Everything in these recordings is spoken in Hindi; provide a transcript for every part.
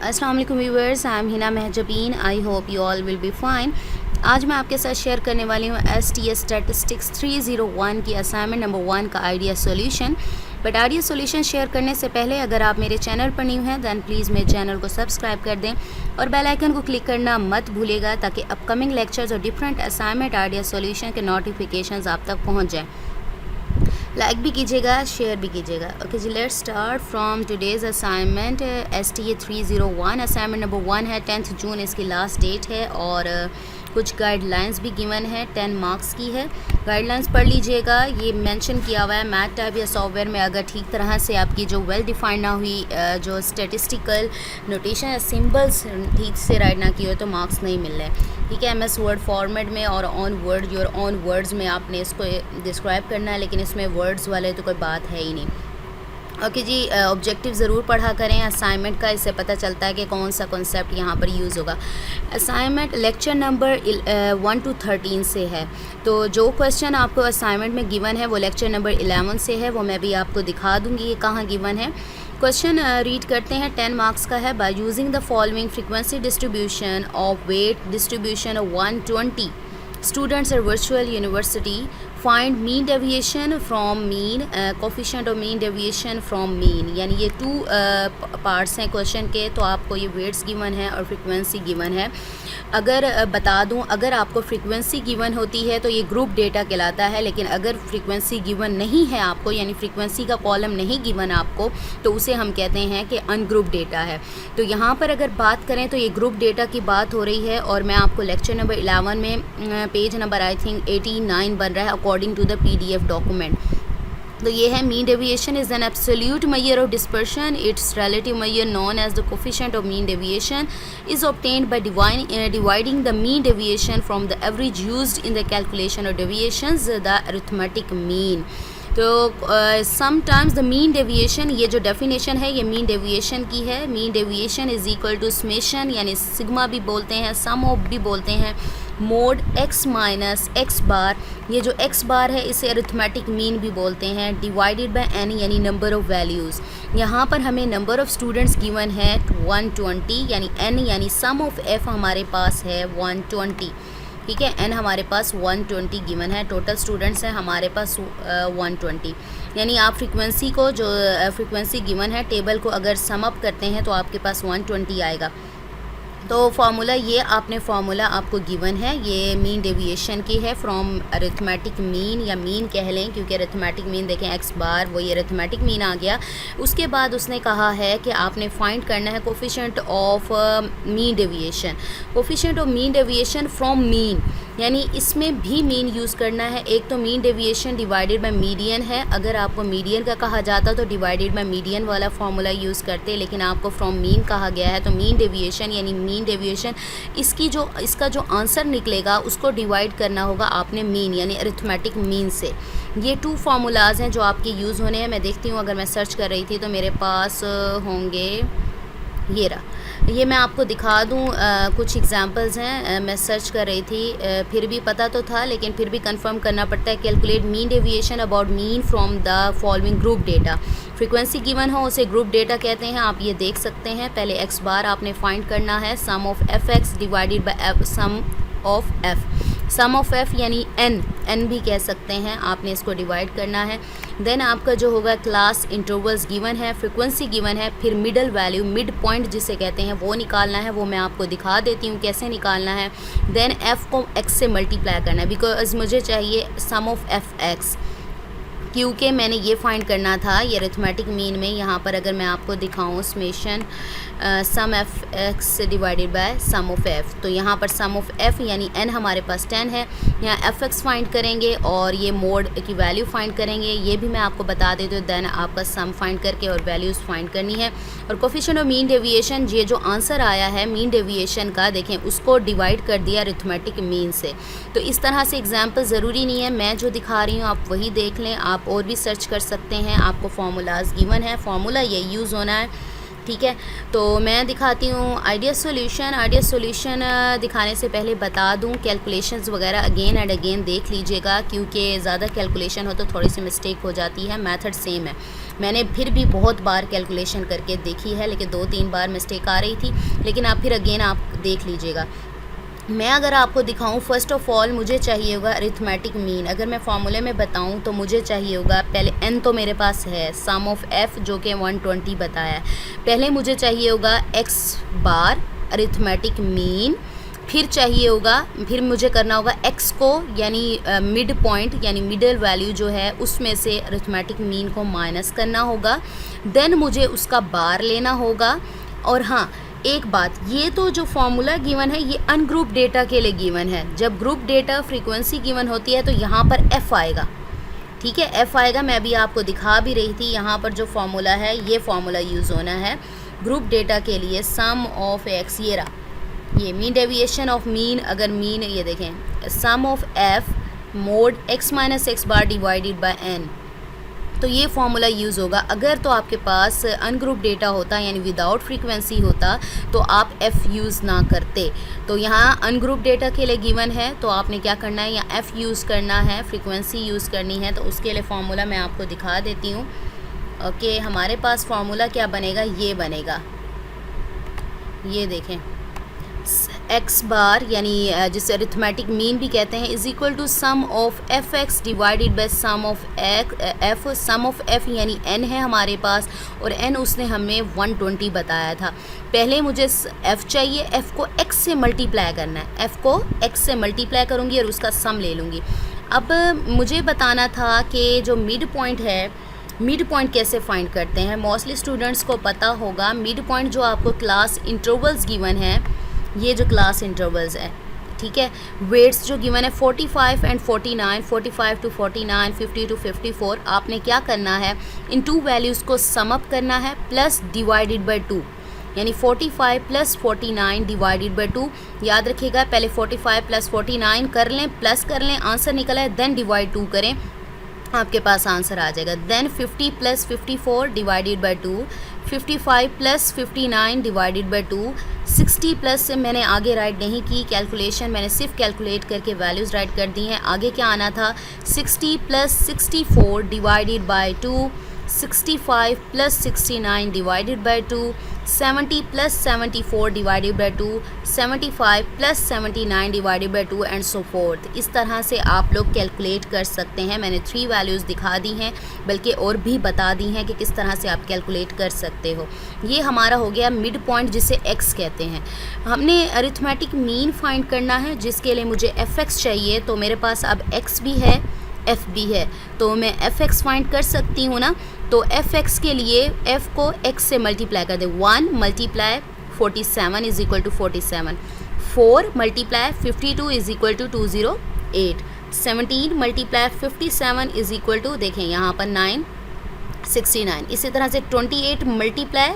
अस्सलाम वालेकुम viewers, I am Hina Mahjabeen. I hope you all will be fine. आज मैं आपके साथ शेयर करने वाली हूँ STS स्टैटिस्टिक्स 301 की असाइनमेंट नंबर 1 का idea solution. But idea solution share करने से पहले अगर आप मेरे चैनल पर न्यू हैं दैन प्लीज़ मेरे चैनल को सब्सक्राइब कर दें और बेल आइकन को क्लिक करना मत भूलिएगा ताकि अपकमिंग लेक्चर्स और डिफरेंट असाइनमेंट आइडिया सॉल्यूशन के नोटिफिकेशंस आप तक पहुँच जाएँ। लाइक भी कीजिएगा, शेयर भी कीजिएगा। ओके जी, let's start from today's assignment. STA 301 assignment number 1 है। 10 जून इसकी लास्ट डेट है और कुछ गाइडलाइंस भी गिवन है, 10 मार्क्स की है। गाइडलाइंस पढ़ लीजिएगा। ये मेंशन किया हुआ है मैथ टाइप या सॉफ्टवेयर में अगर ठीक तरह से आपकी जो वेल डिफाइंड ना हुई जो स्टेटिस्टिकल नोटेशन या सिंबल्स ठीक से राइट ना की हो तो मार्क्स नहीं मिल रहे। ठीक है, MS वर्ड फॉर्मेट में और on word your on words में आपने इसको डिस्क्राइब करना है, लेकिन इसमें वर्ड्स वाले तो कोई बात है ही नहीं। ओके जी, ऑब्जेक्टिव ज़रूर पढ़ा करें असाइनमेंट का, इससे पता चलता है कि कौन सा कॉन्सेप्ट यहाँ पर यूज़ होगा। असाइनमेंट लेक्चर नंबर 1 to 13 से है, तो जो क्वेश्चन आपको असाइनमेंट में गिवन है वो लेक्चर नंबर 11 से है, वो मैं भी आपको दिखा दूँगी ये कहाँ गिवन है। क्वेश्चन रीड करते हैं, 10 मार्क्स का है। By using the following frequency distribution of weight distribution of 120 students at virtual university, find mean deviation from mean, coefficient of mean deviation from mean। यानी ये 2 पार्ट्स हैं क्वेश्चन के, तो आपको ये वेट्स गिवन है और फ्रीक्वेंसी गिवन है। अगर बता दूं, अगर आपको फ्रीक्वेंसी गिवन होती है तो ये ग्रुप डेटा कहलाता है, लेकिन अगर फ्रीक्वेंसी गिवन नहीं है आपको, यानी फ्रीक्वेंसी का कॉलम नहीं गिवन आपको, तो उसे हम कहते हैं कि अनग्रुप डेटा है। तो यहाँ पर अगर बात करें तो ये ग्रुप डेटा की बात हो रही है और मैं आपको लेक्चर नंबर 11 में पेज नंबर आई थिंक 89 बन रहा है according to the PDF document. तो ये है mean deviation is an absolute measure of dispersion. It's relative measure known as the coefficient of mean deviation is obtained by dividing the mean deviation from the average used in the calculation of deviations the arithmetic mean. तो समटाइम्स द मीन डेविएशन, ये जो डेफिनेशन है ये मीन डेविएशन की है। Mean deviation is equal to summation, यानी सिग्मा भी बोलते हैं, सम ऑफ भी बोलते हैं, मोड x माइनस एक्स बार। ये जो x बार है इसे अरिथमेटिक मीन भी बोलते हैं, डिवाइडेड बाय n यानी नंबर ऑफ़ वैल्यूज़। यहाँ पर हमें नंबर ऑफ़ स्टूडेंट्स गिवन है 120, यानी n यानी सम ऑफ f हमारे पास है 120। ठीक है, n हमारे पास 120 गिवन है, टोटल स्टूडेंट्स हैं हमारे पास 120। यानी आप फ्रीक्वेंसी को जो फ्रीक्वेंसी गिवन है टेबल को अगर सम अप करते हैं तो आपके पास 120 आएगा। तो फार्मूला ये आपने फार्मूला आपको गिवन है, ये मीन डेविएशन की है फ्रॉम अरिथमेटिक मीन, या मीन कह लें क्योंकि अरिथमेटिक मीन देखें x बार, वही अरिथमेटिक मीन आ गया। उसके बाद उसने कहा है कि आपने फाइंड करना है coefficient of mean deviation, coefficient of mean deviation from mean, यानी इसमें भी मीन यूज़ करना है। एक तो mean deviation divided by median है, अगर आपको मीडियन का कहा जाता तो डिवाइडेड बाय मीडियन वाला फार्मूला यूज़ करते, लेकिन आपको फ्रॉम मीन कहा गया है तो मीन डेविएशन यानी मीन डेविएशन इसका जो आंसर निकलेगा उसको डिवाइड करना होगा आपने मीन यानी अरिथमेटिक मीन से। ये 2 फार्मूलाज हैं जो आपके यूज़ होने हैं। मैं देखती हूँ, अगर मैं सर्च कर रही थी तो मेरे पास होंगे, ये रहा, ये मैं आपको दिखा दूँ। कुछ एग्जांपल्स हैं, मैं सर्च कर रही थी, फिर भी पता तो था लेकिन फिर भी कंफर्म करना पड़ता है। Calculate mean deviation about mean from the following group data. Frequency given हो उसे ग्रुप डेटा कहते हैं, आप ये देख सकते हैं। पहले x बार आपने फाइंड करना है, sum of fx divided by sum of f। Sum of f यानी n भी कह सकते हैं, आपने इसको डिवाइड करना है। देन आपका जो होगा क्लास इंटरवल्स गिवन है, फ्रीक्वेंसी गिवन है, फिर मिडल वैल्यू, मिड पॉइंट जिसे कहते हैं वो निकालना है, वो मैं आपको दिखा देती हूँ कैसे निकालना है। देन f को x से मल्टीप्लाई करना है, बिकॉज मुझे चाहिए सम ऑफ fx, क्योंकि मैंने ये फाइंड करना था ये अरिथमेटिक मीन में। यहाँ पर अगर मैं आपको दिखाऊँ summation sum F X divided by sum of F, तो यहाँ पर सम ऑफ एफ़ यानी n हमारे पास 10 है, यहाँ एफ एक्स फाइंड करेंगे और ये मोड की वैल्यू फाइंड करेंगे, ये भी मैं आपको बता देती हूँ। देन आपका सम फाइंड करके और वैल्यूज़ फाइंड करनी है। और कोफिशिएंट ऑफ मीन डेविएशन, ये जो आंसर आया है मीन डेविएशन का, देखें उसको डिवाइड कर दिया अरिथमेटिक मीन से। तो इस तरह से एग्जाम्पल ज़रूरी नहीं है, मैं जो दिखा रही हूँ आप वही देख लें, आप और भी सर्च कर सकते हैं। आपको फार्मूलाज गिवन है, फार्मूला ये यूज़ होना है। ठीक है, तो मैं दिखाती हूँ आइडिया सॉल्यूशन। आइडिया सॉल्यूशन दिखाने से पहले बता दूँ कैलकुलेशंस वगैरह अगेन एंड अगेन देख लीजिएगा, क्योंकि ज़्यादा कैलकुलेशन हो तो थोड़ी सी मिस्टेक हो जाती है, मेथड सेम है। मैंने फिर भी बहुत बार कैलकुलेशन करके देखी है, लेकिन 2-3 बार मिस्टेक आ रही थी, लेकिन आप फिर अगेन आप देख लीजिएगा। मैं अगर आपको दिखाऊं, फ़र्स्ट ऑफ़ ऑल मुझे चाहिए होगा अरिथमेटिक मीन। अगर मैं फार्मूले में बताऊं तो मुझे चाहिए होगा, पहले n तो मेरे पास है, सम ऑफ़ f जो कि 120 बताया है। पहले मुझे चाहिए होगा x बार अरिथमेटिक मीन, फिर चाहिए होगा, फिर मुझे करना होगा x को यानी मिड पॉइंट यानी मिडल वैल्यू जो है उसमें से अरिथमेटिक मीन को माइनस करना होगा, देन मुझे उसका बार लेना होगा। और हाँ, एक बात, ये तो जो फॉर्मूला गिवन है ये अनग्रुप डेटा के लिए गिवन है। जब ग्रुप डेटा फ्रीक्वेंसी गिवन होती है तो यहाँ पर f आएगा, ठीक है, f आएगा। मैं भी आपको दिखा भी रही थी, यहाँ पर जो फॉर्मूला है ये फॉर्मूला यूज़ होना है ग्रुप डेटा के लिए। सम ऑफ x, ये रहा, ये मीन डेविएशन ऑफ मीन, अगर मीन ये देखें, sum of f mod x minus x bar divided by n, तो ये फॉर्मूला यूज़ होगा। अगर तो आपके पास अनग्रुप डेटा होता यानी विदाउट फ्रीक्वेंसी होता तो आप f यूज़ ना करते। तो यहाँ अनग्रुप डेटा के लिए गिवन है तो आपने क्या करना है, या f यूज़ करना है, फ्रीक्वेंसी यूज़ करनी है। तो उसके लिए फार्मूला मैं आपको दिखा देती हूँ। ओके, हमारे पास फार्मूला क्या बनेगा, ये बनेगा, ये देखें, x बार यानी जिसे अरिथमेटिक मीन भी कहते हैं is equal to sum of F X divided by sum of F. Sum of f यानी n है हमारे पास, और n उसने हमें 120 बताया था। पहले मुझे f चाहिए, f को x से मल्टीप्लाई करना है, f को x से मल्टीप्लाई करूँगी और उसका सम ले लूँगी। अब मुझे बताना था कि जो मिड पॉइंट है, मिड पॉइंट कैसे फाइंड करते हैं। मोस्टली स्टूडेंट्स को पता होगा मिड पॉइंट जो आपको क्लास इंटरवल्स गिवन है, ये जो क्लास इंटरवल्स है, ठीक है, वेट्स जो गिवन है 45 एंड 49, 45 टू 49, 50 टू 54, आपने क्या करना है, इन टू वैल्यूज़ को सम अप करना है प्लस डिवाइडेड बाय 2, यानी 45 प्लस 49 डिवाइडेड बाय 2। याद रखिएगा, पहले 45 प्लस 49 कर लें, प्लस कर लें, आंसर निकला है, देन डिवाइड 2 करें, आपके पास आंसर आ जाएगा। Then 50 plus 54 divided by 2, 55 plus 59 divided by 2, 60 plus से मैंने आगे राइट नहीं की कैलकुलेशन, मैंने सिर्फ कैलकुलेट करके वैल्यूज़ राइट कर दी हैं। आगे क्या आना था, 60 plus 64 divided by 2, 65 plus 69 divided by 2, 70 plus 74 divided by 2, 75 plus 79 divided by 2 and so fourth. इस तरह से आप लोग कैलकुलेट कर सकते हैं। मैंने 3 वैल्यूज़ दिखा दी हैं, बल्कि और भी बता दी हैं कि किस तरह से आप कैलकुलेट कर सकते हो। ये हमारा हो गया मिड पॉइंट जिसे x कहते हैं। हमने अरिथमेटिक मीन फाइंड करना है, जिसके लिए मुझे fx चाहिए, तो मेरे पास अब x भी है f भी है, तो मैं fx फाइंड कर सकती हूँ ना। तो fx के लिए f को x से मल्टीप्लाई कर दे, 1 multiply 47 is equal to 47, 4 multiply 52 is equal to 208, 17 multiply 57 is equal to, देखें यहाँ पर 9, 69। इसी तरह से 28 multiply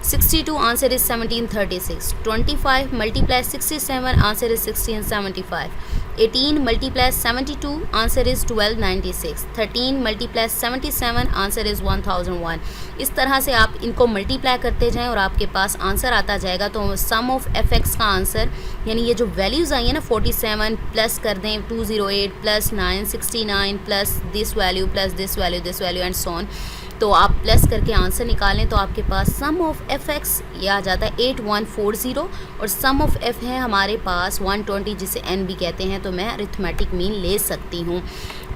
62, answer is 1736, 25 multiply 67, answer is 1675, 18 multiply 72, answer is 1296, 13 multiply 77, answer is 1001। इस तरह से आप इनको मल्टीप्लाई करते जाएं और आपके पास आंसर आता जाएगा। तो सम ऑफ एफ एक्स का आंसर, यानी ये जो वैल्यूज़ आई हैं ना 47 प्लस कर दें 208 plus 969 plus this value and so on, तो आप प्लस करके आंसर निकालें तो आपके पास सम ऑफ एफ एक्स ये आ जाता है 8140, और सम ऑफ एफ है हमारे पास 120 जिसे एन भी कहते हैं। तो मैं अरिथमेटिक मीन ले सकती हूँ।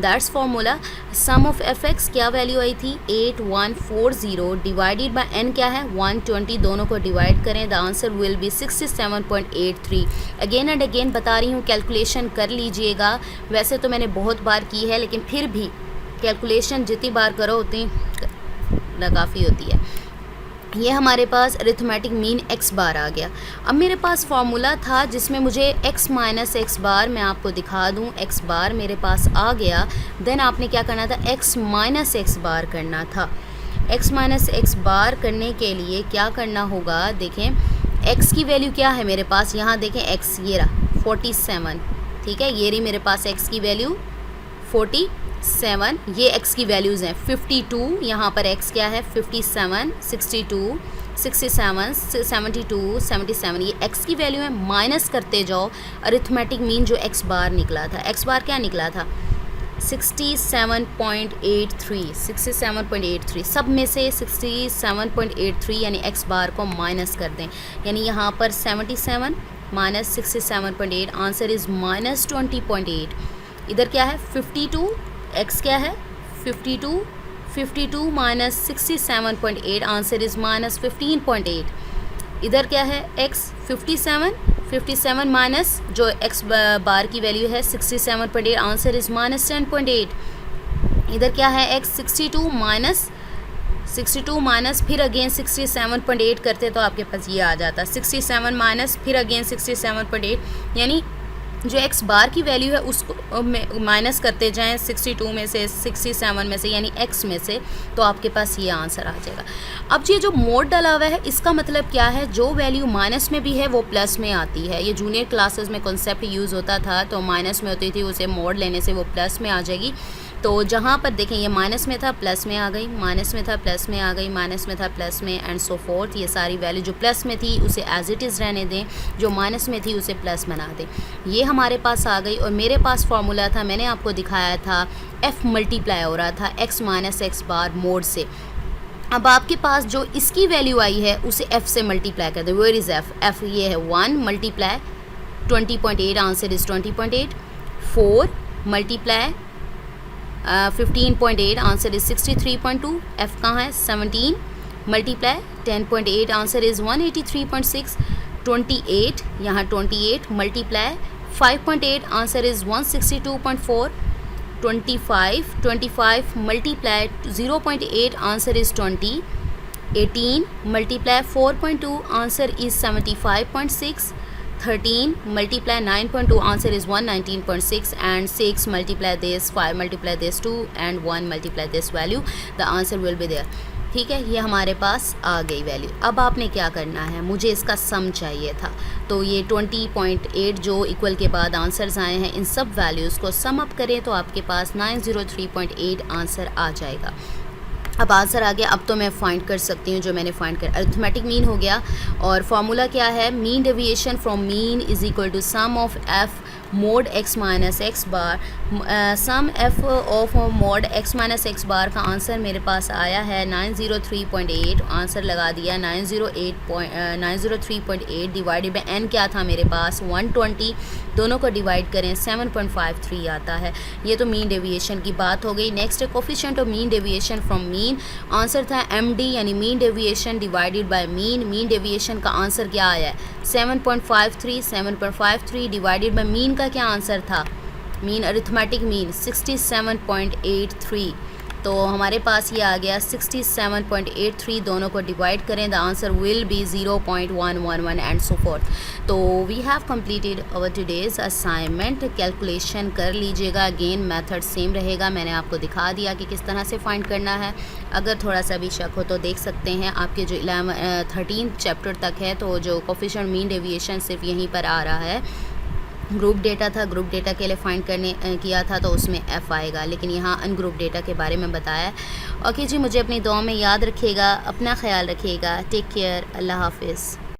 That's formula. Sum of F X क्या वैल्यू आई थी 8140 डिवाइडेड बाय एन क्या है 120, दोनों को डिवाइड करें, the answer will B 67.83। Again and again बता रही हूँ, कैलकुलेशन कर लीजिएगा। वैसे तो मैंने बहुत बार की है, लेकिन फिर भी कैलकुलेशन जितनी बार करो उतनी काफ़ी होती है। ये हमारे पास अरिथमेटिक मीन x बार आ गया। अब मेरे पास फार्मूला था जिसमें मुझे x माइनस एक्स बार, मैं आपको दिखा दूँ, x बार मेरे पास आ गया। देन आपने क्या करना था, x माइनस एक्स बार करना था। x माइनस एक्स बार करने के लिए क्या करना होगा, देखें x की वैल्यू क्या है मेरे पास, यहाँ देखें x ये रहा 47, ठीक है, ये रही मेरे पास x की वैल्यू 47, ये x की वैल्यूज़ हैं 52, यहाँ पर x क्या है 57, 62, 67, 72, 77, ये x की वैल्यू है। माइनस करते जाओ, अरिथमेटिक मीन जो x बार निकला था, x बार क्या निकला था 67.83 सब में से 67.83 यानी x बार को माइनस कर दें, यानी यहाँ पर 77 माइनस 67.8 आंसर इज़ माइनस 20.8। इधर क्या है 52, x क्या है 52 माइनस 67.8 आंसर इज़ माइनस 15.8। इधर क्या है x 57 माइनस जो x बार की वैल्यू है 67.8 आंसर इज़ माइनस 10.8। इधर क्या है x 62 माइनस फिर अगेन 67.8 करते तो आपके पास ये आ जाता 67 माइनस फिर अगेन 67.8, यानी जो x बार की वैल्यू है उसको माइनस करते जाएं 62 में से 67 में से यानी x में से, तो आपके पास ये आंसर आ जाएगा। अब ये जो मोड डाला हुआ है इसका मतलब क्या है, जो वैल्यू माइनस में भी है वो प्लस में आती है। ये जूनियर क्लासेस में कॉन्सेप्ट यूज़ होता था, तो माइनस में होती थी, उसे मोड लेने से वो प्लस में आ जाएगी। तो जहाँ पर देखें ये माइनस में था प्लस में आ गई, माइनस में था प्लस में आ गई, माइनस में था प्लस में एंड सो फोर्थ। ये सारी वैल्यू जो प्लस में थी उसे एज इट इज़ रहने दें, जो माइनस में थी उसे प्लस बना दें। ये हमारे पास आ गई। और मेरे पास फार्मूला था, मैंने आपको दिखाया था f मल्टीप्लाई हो रहा था x माइनस x बार मोड से। अब आपके पास जो इसकी वैल्यू आई है उसे f से मल्टीप्लाई कर दें। वेयर इज़ f ये है 1 multiply 20.8 answer is 20.8, 4 multiply 15.8 answer is 63.2, f कहाँ है 17 मल्टीप्लाई 10.8 आंसर इज़ 183.6, 28 यहाँ 28 multiply 5.8 answer is 162.4, 25 multiply 0.8 answer is 20, 18 multiply 4.2 answer is 75.6, 13 multiply 9.2 answer is 119.6 and 6 multiply this, 5 multiply this 2 and 1 multiply this value, the answer will be there। ठीक है, ये हमारे पास आ गई वैल्यू। अब आपने क्या करना है, मुझे इसका सम चाहिए था, तो ये 20.8 जो इक्वल के बाद आंसर्स आए हैं इन सब वैल्यूज़ को सम अप करें तो आपके पास 903.8 आंसर आ जाएगा। अब आंसर आ गया। अब तो मैं फाइंड कर सकती हूँ जो मैंने फाइंड कर, अरिथमेटिक मीन हो गया। और फार्मूला क्या है, mean deviation from mean is equal to sum of F mod x minus x bar. Sum f of mod x minus x bar का आंसर मेरे पास आया है 903.8, आंसर लगा दिया 903.8 डिवाइडेड बाय n क्या था मेरे पास 120, दोनों को डिवाइड करें 7.53 आता है। ये तो मीन डेविएशन की बात हो गई। नेक्स्ट है coefficient of mean deviation from mean, answer था md यानी mean deviation divided by mean. Mean deviation का आंसर क्या आया है 7.53 डिवाइडेड बाय मीन का क्या आंसर था, मीन अरिथमेटिक मीन 67.83, तो हमारे पास ये आ गया 67.83, दोनों को डिवाइड करें the answer will be 0.111 and so forth. तो we have completed our today's assignment. Calculation कर लीजिएगा, अगेन मेथड सेम रहेगा, मैंने आपको दिखा दिया कि किस तरह से फाइंड करना है। अगर थोड़ा सा भी शक हो तो देख सकते हैं, आपके जो 13 चैप्टर तक है तो जो कोफिशिएंट मीन डेविएशन सिर्फ यहीं पर आ रहा है। ग्रुप डेटा था, ग्रुप डेटा के लिए फाइंड करने किया था तो उसमें f आएगा, लेकिन यहाँ अनग्रुप डेटा के बारे में बताया। ओके जी, मुझे अपनी दुआ में याद रखिएगा, अपना ख्याल रखिएगा, टेक केयर, अल्लाह हाफिज़।